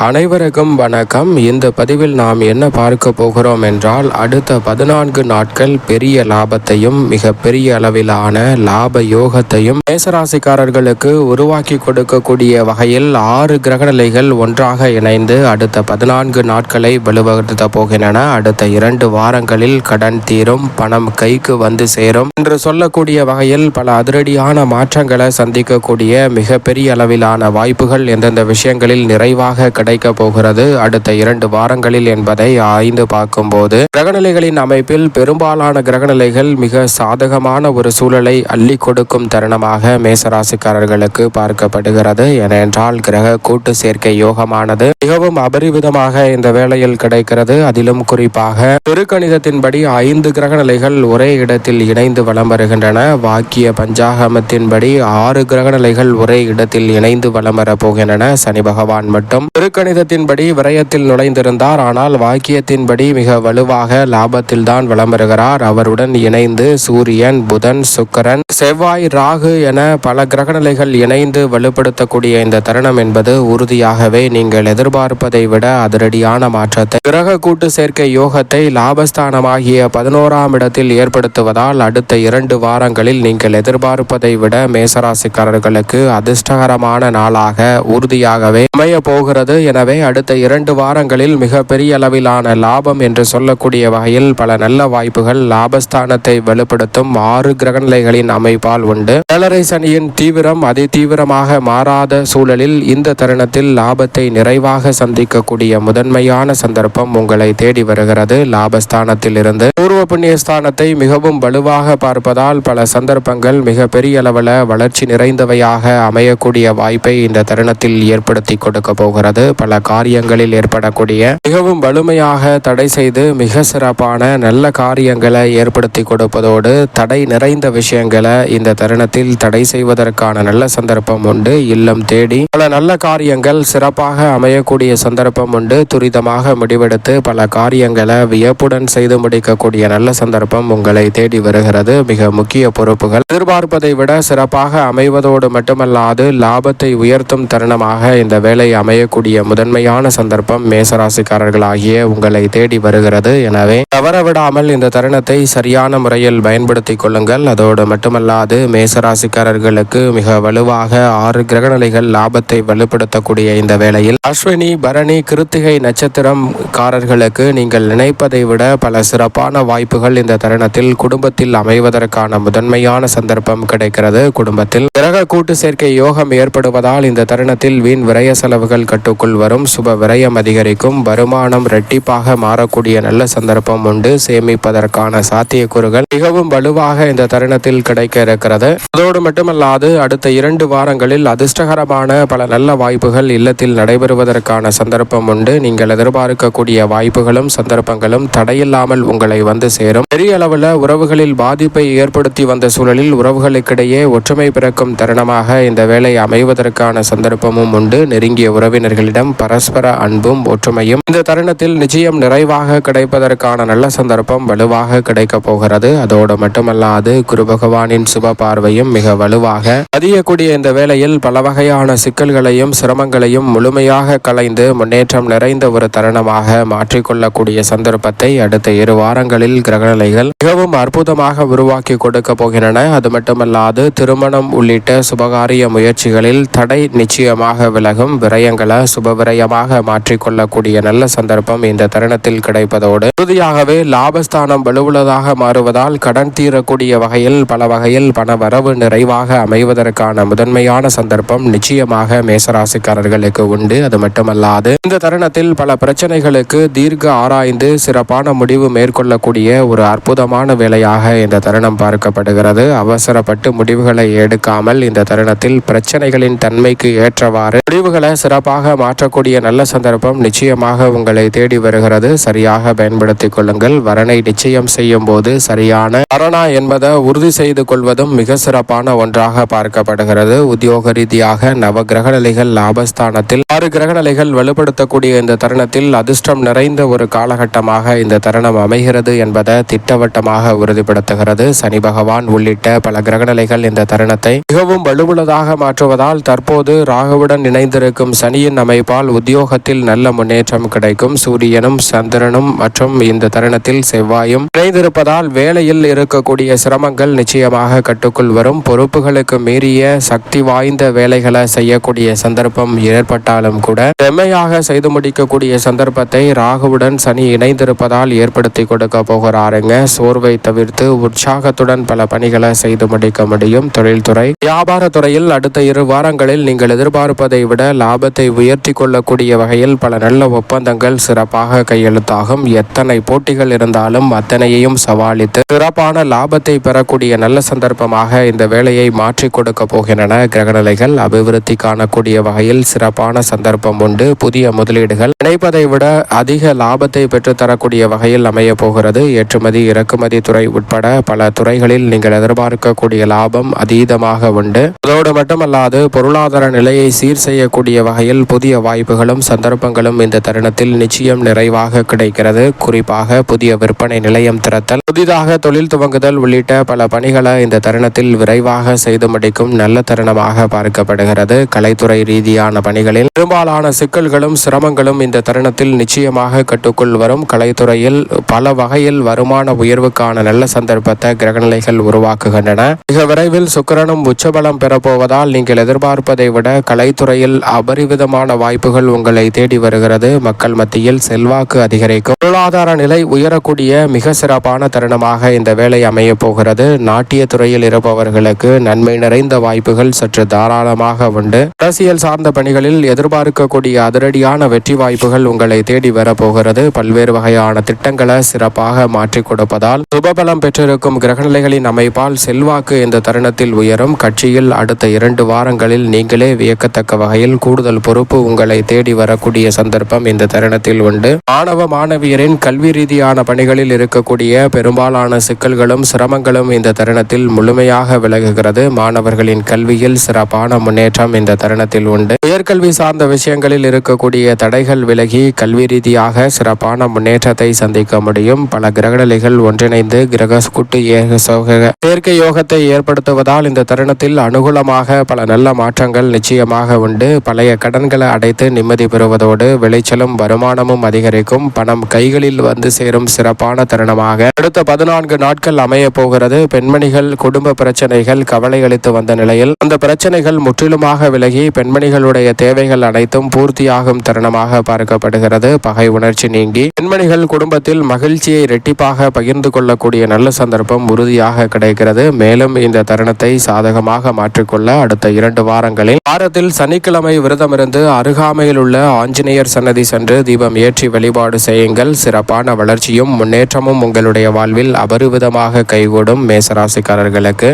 அனைவருக்கும் வணக்கம். இந்த பதிவில் நாம் என்ன பார்க்க போகிறோம் என்றால், அடுத்த 14 நாட்கள் பெரிய லாபத்தையும் மிக பெரிய அளவிலான லாப யோகத்தையும் மேசராசிக்காரர்களுக்கு உருவாக்கி கொடுக்கக்கூடிய வகையில் 6 கிரகநிலைகள் ஒன்றாக இணைந்து அடுத்த 14 நாட்களை வலுப்படுத்த போகின்றன. அடுத்த 2 வாரங்களில் கடன் தீரும், பணம் கைக்கு வந்து சேரும் என்று சொல்லக்கூடிய வகையில் பல அதிரடியான மாற்றங்களை சந்திக்கக்கூடிய மிகப்பெரிய அளவிலான வாய்ப்புகள் எந்தெந்த விஷயங்களில் நிறைவாக கிடைக்க போகிறது அடுத்த 2 வாரங்களில் என்பதை ஆய்ந்து பார்க்கும்போது, கிரகநிலைகளின் அமைப்பில் பெரும்பாலான கிரகநிலைகள் மிக சாதகமான ஒரு சூழலை அள்ளி கொடுக்கும் தருணமாக மேசராசிக்காரர்களுக்கு பார்க்கப்படுகிறது. ஏனென்றால் கிரக கூட்டு சேர்க்கை யோகமானது மிகவும் அபரிவிதமாக இந்த வேளையில் கிடைக்கிறது. அதிலும் குறிப்பாக திருக்கணிதத்தின்படி 5 கிரகநிலைகள் ஒரே இடத்தில் இணைந்து வலம் வருகின்றன. வாக்கிய பஞ்சாகமத்தின்படி 6 கிரகநிலைகள் ஒரே இடத்தில் இணைந்து வலம் வரப் போகின்றன. சனி பகவான் மட்டும் திருக்கணிதத்தின்படி விரயத்தில் நுழைந்திருந்தார். ஆனால் வாக்கியத்தின்படி மிக வலுவாக லாபத்தில் தான் வலம் வருகிறார். அவருடன் இணைந்து சூரியன், புதன், சுக்கிரன், செவ்வாய், ராகு என பல கிரகநிலைகள் இணைந்து வலுப்படுத்தக்கூடிய இந்த தருணம் என்பது உறுதியாகவே நீங்கள் எதிர்பார்ப்பதை விட அதிரடியான மாற்றத்தை, கிரக கூட்டு சேர்க்கை யோகத்தை லாபஸ்தானமாகிய 11ஆம் இடத்தில் ஏற்படுத்துவதால் அடுத்த 2 வாரங்களில் நீங்கள் எதிர்பார்ப்பதை விட மேசராசிக்காரர்களுக்கு அதிர்ஷ்டகரமான நாளாக உறுதியாகவே அமைய போகிறது. எனவே அடுத்த 2 வாரங்களில் மிக பெரிய அளவிலான லாபம் என்று சொல்லக்கூடிய வகையில் பல நல்ல வாய்ப்புகள் லாபஸ்தானத்தை வலுப்படுத்தும் 6 கிரகநிலைகளின் அமைப்பால் உண்டு. ஏழரை சனியின் தீவிரம் அதி தீவிரமாக மாறாத சூழலில் இந்த தருணத்தில் லாபத்தை நிறைவாக சந்திக்கக்கூடிய முதன்மையான சந்தர்ப்பம் உங்களை தேடி வருகிறது. லாபஸ்தானத்தில் இருந்து பூர்வ புண்ணிய ஸ்தானத்தை மிகவும் வலுவாக பார்ப்பதால் பல சந்தர்ப்பங்கள் மிக பெரிய அளவில் வளர்ச்சி நிறைந்தவையாக அமையக்கூடிய வாய்ப்பை இந்த தருணத்தில் ஏற்படுத்தி கொடுக்க போகிறது. பல காரியங்களில் ஏற்படக்கூடிய மிகவும் வலிமையாக தடை செய்து மிக சிறப்பான நல்ல காரியங்களை ஏற்படுத்தி கொடுப்பதோடு, தடை நிறைந்த விஷயங்களை இந்த தருணத்தில் தடை செய்வதற்கான நல்ல சந்தர்ப்பம் உண்டு. இல்லம் தேடி பல நல்ல காரியங்கள் சிறப்பாக அமையக்கூடிய சந்தர்ப்பம் உண்டு. துரிதமாக முடிவெடுத்து பல காரியங்களை வியப்புடன் செய்து முடிக்கக்கூடிய நல்ல சந்தர்ப்பம் உங்களை தேடி வருகிறது. மிக முக்கிய பொறுப்புகள் எதிர்பார்ப்பதை விட சிறப்பாக அமைவதோடு மட்டுமல்லாது லாபத்தை உயர்த்தும் தருணமாக இந்த வேலை அமையக்கூடிய முதன்மையான சந்தர்ப்பம் மேசராசிக்காரர்களாகிய உங்களை தேடி வருகிறது. எனவே தவறவிடாமல் இந்த தருணத்தை சரியான முறையில் பயன்படுத்திக் கொள்ளுங்கள். அதோடு மட்டுமல்லாது மேசராசிக்காரர்களுக்கு மிக வலுவாக 6 கிரகநிலைகள் லாபத்தை வலுப்படுத்தக்கூடிய இந்த வேளையில் அஸ்வினி, பரணி, கிருத்திகை நட்சத்திரம் காரர்களுக்கு நீங்கள் நினைப்பதை விட பல சிறப்பான வாய்ப்புகள் இந்த தருணத்தில் குடும்பத்தில் அமைவதற்கான முதன்மையான சந்தர்ப்பம் கிடைக்கிறது. குடும்பத்தில் கிரக கூட்டு சேர்க்கை யோகம் ஏற்படுவதால் இந்த தருணத்தில் வீண் விரய செலவுகள் கட்டுக்குள் வரும். சுப விரயம் அதிகரிக்கும். வருமானம் இரட்டிப்பாக மாறக்கூடிய நல்ல சந்தர்ப்பம் உண்டு. சேமிப்பதற்கான சாத்தியக்கூறுகள் மிகவும் வலுவாக இந்த தருணத்தில் கிடைக்க இருக்கிறது. அதோடு மட்டுமல்லாது அடுத்த 2 வாரங்களில் அதிர்ஷ்டகரமான பல நல்ல வாய்ப்புகள் இல்லத்தில் நடைபெறுவதற்கான சந்தர்ப்பம் உண்டு. நீங்கள் எதிர்பார்க்கக்கூடிய வாய்ப்புகளும் சந்தர்ப்பங்களும் தடையில்லாமல் உங்களை வந்து சேரும். பெரிய அளவில் உறவுகளில் பாதிப்பை ஏற்படுத்தி வந்த சூழலில் உறவுகளுக்கிடையே ஒற்றுமை பிறக்கும் தருணமாக இந்த வேலை அமைவதற்கான சந்தர்ப்பமும் உண்டு. நெருங்கிய உறவினர்களிடம் பரஸ்பர அன்பும் ஒற்றுமையும் இந்த தருணத்தில் நிச்சயம் நிறைவாக கிடைப்பதற்கான நல்ல சந்தர்ப்பம் வலுவாக கிடைக்க போகிறது. அதோடு மட்டுமல்லாது குரு பகவானின் சுப பார்வையும் மிக வலுவாக பதியக்கூடிய இந்த வேளையில் பல வகையான சிக்கல்களையும் சிரமங்களையும் முழுமையாக களைந்து முன்னேற்றம் நிறைந்த ஒரு தருணமாக மாற்றிக்கொள்ளக்கூடிய சந்தர்ப்பத்தை அடுத்த 2 வாரங்களில் கிரகநிலைகள் மிகவும் அற்புதமாக உருவாக்கி கொடுக்க போகின்றன. அது மட்டுமல்லாது திருமணம் உள்ளிட்ட சுபகாரிய முயற்சிகளில் தடை நிச்சயமாக விலகும். விரயங்களை சுப விரயமாக மாற்றிக்கொள்ளக்கூடிய நல்ல சந்தர்ப்பம் இந்த தருணத்தில் கிடைப்பதோடு உறுதியாகவே லாபஸ்தானம் வலுவுள்ளதாக மாறுவதால் கடன் தீரக்கூடிய வகையில் பல வகையில் பண வரவு நிறைவாக அமைவதற்கான முதன்மையான சந்தர்ப்பம் நிச்சயமாக மேசராசிக்காரர்களுக்கு உண்டு. அது மட்டுமல்லாது இந்த தருணத்தில் பல பிரச்சனைகளுக்கு தீர்க்க ஆராய்ந்து சிறப்பான முடிவு மேற்கொள்ளக்கூடிய ஒரு அற்புதமான வேலையாக இந்த தருணம் பார்க்கப்படுகிறது. அவசரப்பட்டு முடிவுகளை எடுக்காமல் இந்த தருணத்தில் பிரச்சனைகளின் தன்மைக்கு ஏற்றவாறு முடிவுகளை சிறப்பாக மாற்றக்கூடிய நல்ல சந்தர்ப்பம் நிச்சயமாக உங்களை தேடி வருகிறது. சரியாக பயன்படுத்திக் கொள்ளுங்கள். வரனை நிச்சயம் செய்யும் போது சரியான வரனா என்பதை உறுதி செய்து கொள்வதும் மிக சிறப்பான ஒன்றாக பார்க்கப்படுகிறது. உத்தியோக ரீதியாக நவ கிரகநிலைகள் லாபஸ்தானத்தில் 6 கிரகநிலைகள் வலுப்படுத்தக்கூடிய இந்த தருணத்தில் அதிர்ஷ்டம் நிறைந்த ஒரு காலகட்டமாக இந்த தருணம் அமைகிறது என்பதை திட்டவட்டமாக உறுதிப்படுத்துகிறது. சனி பகவான் உள்ளிட்ட பல கிரகநிலைகள் இந்த தருணத்தை மிகவும் வலுவுள்ளதாக மாற்றுவதால் தற்போது ராகுவுடன் இணைந்திருக்கும் சனியின் அமைப்பு அமைப்பால் உத்தியோகத்தில் நல்ல முன்னேற்றம் கிடைக்கும். சூரியனும் சந்திரனும் மற்றும் இந்த தருணத்தில் செவ்வாயும் இணைந்திருப்பதால் வேலையில் இருக்கக்கூடிய சிரமங்கள் நிச்சயமாக கட்டுக்குள் வரும். பொறுப்புகளுக்கு மீறிய சக்தி வாய்ந்த வேலைகளை செய்யக்கூடிய சந்தர்ப்பம் ஏற்பட்டாலும் கூட செம்மையாக செய்து முடிக்கக்கூடிய சந்தர்ப்பத்தை ராகுவுடன் சனி இணைந்திருப்பதால் ஏற்படுத்தி கொடுக்க போகிறாருங்க. சோர்வை தவிர்த்து உற்சாகத்துடன் பல பணிகளை செய்து முடிக்க முடியும். தொழில்துறை வியாபார துறையில் அடுத்த 2 வாரங்களில் நீங்கள் எதிர்பார்ப்பதை விட லாபத்தை உயர்த்தி கொள்ளக்கூடிய வகையில் பல நல்ல ஒப்பந்தங்கள் சிறப்பாக கையெழுத்தாகும். எத்தனை போட்டிகள் இருந்தாலும் அத்தனையையும் சவாலித்து சிறப்பான லாபத்தை பெறக்கூடிய நல்ல சந்தர்ப்பமாக இந்த வேலையை மாற்றி கொடுக்க போகின்றன. கிரகநிலைகள் அபிவிருத்தி காணக்கூடிய வகையில் சிறப்பான சந்தர்ப்பம் உண்டு. புதிய முதலீடுகள் நினைப்பதை விட அதிக லாபத்தை பெற்றுத்தரக்கூடிய வகையில் அமைய போகிறது. ஏற்றுமதி இறக்குமதி துறை உட்பட பல துறைகளில் நீங்கள் எதிர்பார்க்கக்கூடிய லாபம் அதீதமாக உண்டு. அதோடு மட்டுமல்லாது பொருளாதார நிலையை சீர் செய்யக்கூடிய வகையில் புதிய வாய்ப்புகளும் சந்தர்ப்பங்களும் இந்த தருணத்தில் நிச்சயம் நிறைவாக கிடைக்கிறது. குறிப்பாக புதிய விற்பனை நிலையம் திறத்தல், புதிதாக தொழில் துவங்குதல் உள்ளிட்ட பல பணிகளை இந்த தருணத்தில் விரைவாக செய்து முடிக்கும் நல்ல தருணமாக பார்க்கப்படுகிறது. கலைத்துறை ரீதியான பணிகளில் பெரும்பாலான சிக்கல்களும் சிரமங்களும் இந்த தருணத்தில் நிச்சயமாக கட்டுக்குள் வரும். கலைத்துறையில் பல வகையில் வருமான உயர்வுக்கான நல்ல சந்தர்ப்பத்தை கிரகநிலைகள் உருவாக்குகின்றன. மிக விரைவில் சுக்கிரனும் உச்சபலம் பெறப்போவதால் நீங்கள் எதிர்பார்ப்பதை விட கலைத்துறையில் அபரிவிதமான வாய்ப்புகள் உங்களை தேடி வருகிறது. மக்கள் மத்தியில் செல்வாக்கு அதிகரிக்கும். பொருளாதார நிலை உயரக்கூடிய மிக சிறப்பான தருணமாக இந்த வேலை அமைய போகிறது. நாட்டிய துறையில் இருப்பவர்களுக்கு நன்மை நிறைந்த வாய்ப்புகள் சற்று தாராளமாக உண்டு. அரசியல் சார்ந்த பணிகளில் எதிர்பார்க்கக்கூடிய அதிரடியான வெற்றி வாய்ப்புகள் உங்களை தேடி வரப்போகிறது. பல்வேறு வகையான திட்டங்களை சிறப்பாக மாற்றிக் கொடுப்பதால் சுபபலம் பெற்றிருக்கும் கிரகநிலைகளின் அமைப்பால் செல்வாக்கு இந்த தருணத்தில் உயரும். கட்சியில் அடுத்த 2 வாரங்களில் நீங்களே வியக்கத்தக்க வகையில் கூடுதல் பொறுப்பு உங்களை தேடி வரக்கூடிய சந்தர்ப்பம் இந்த தருணத்தில் உண்டு. மாணவ மாணவியரின் கல்வி ரீதியான பணிகளில் இருக்கக்கூடிய பெரும்பாலான சிக்கல்களும் சிரமங்களும் இந்த தருணத்தில் முழுமையாக விலகுகிறது. மாணவர்களின் கல்வியில் சிறப்பான முன்னேற்றம் இந்த தருணத்தில் உண்டு. உயர்கல்வி சார்ந்த விஷயங்களில் இருக்கக்கூடிய தடைகள் விலகி கல்வி ரீதியாக சிறப்பான முன்னேற்றத்தை சந்திக்க முடியும். பல கிரகநிலைகள் ஒன்றிணைந்து கிரக கூட்டு சேர்க்கை யோகத்தை ஏற்படுத்துவதால் இந்த தருணத்தில் அனுகூலமாக பல நல்ல மாற்றங்கள் நிச்சயமாக உண்டு. பழைய கடன்களை அடைத்து நிம்மதி பெறுவதோடு விளைச்சலும் வருமானமும் அதிகரிக்கும். பணம் கைகளில் வந்து சேரும் சிறப்பான தருணமாக அடுத்த 14 நாட்கள் அமைய போகிறது. பெண்மணிகள் குடும்ப பிரச்சனைகள் கவலை அளித்து வந்த நிலையில் அந்த பிரச்சனைகள் முற்றிலுமாக விலகி பெண்மணிகளுடைய தேவைகள் அனைத்தும் பூர்த்தியாகும் தருணமாக பார்க்கப்படுகிறது. பகை உணர்ச்சி நீங்கி பெண்மணிகள் குடும்பத்தில் மகிழ்ச்சியை இரட்டிப்பாக பகிர்ந்து கொள்ளக்கூடிய நல்ல சந்தர்ப்பம் உறுதியாக கிடைக்கிறது. மேலும் இந்த தருணத்தை சாதகமாக மாற்றிக்கொள்ள அடுத்த 2 வாரத்தில் சனிக்கிழமை விரதமிருந்து அருகாமையில் உள்ள ஆஞ்சநேயர் சன்னதி சென்று தீபம் ஏற்றி வழிபாடு செய்யுங்கள். சிறப்பான வளர்ச்சியும் முன்னேற்றமும் உங்களுடைய வாழ்வில் அபரிவிதமாக கைகூடும். மேசராசிக்காரர்களுக்கு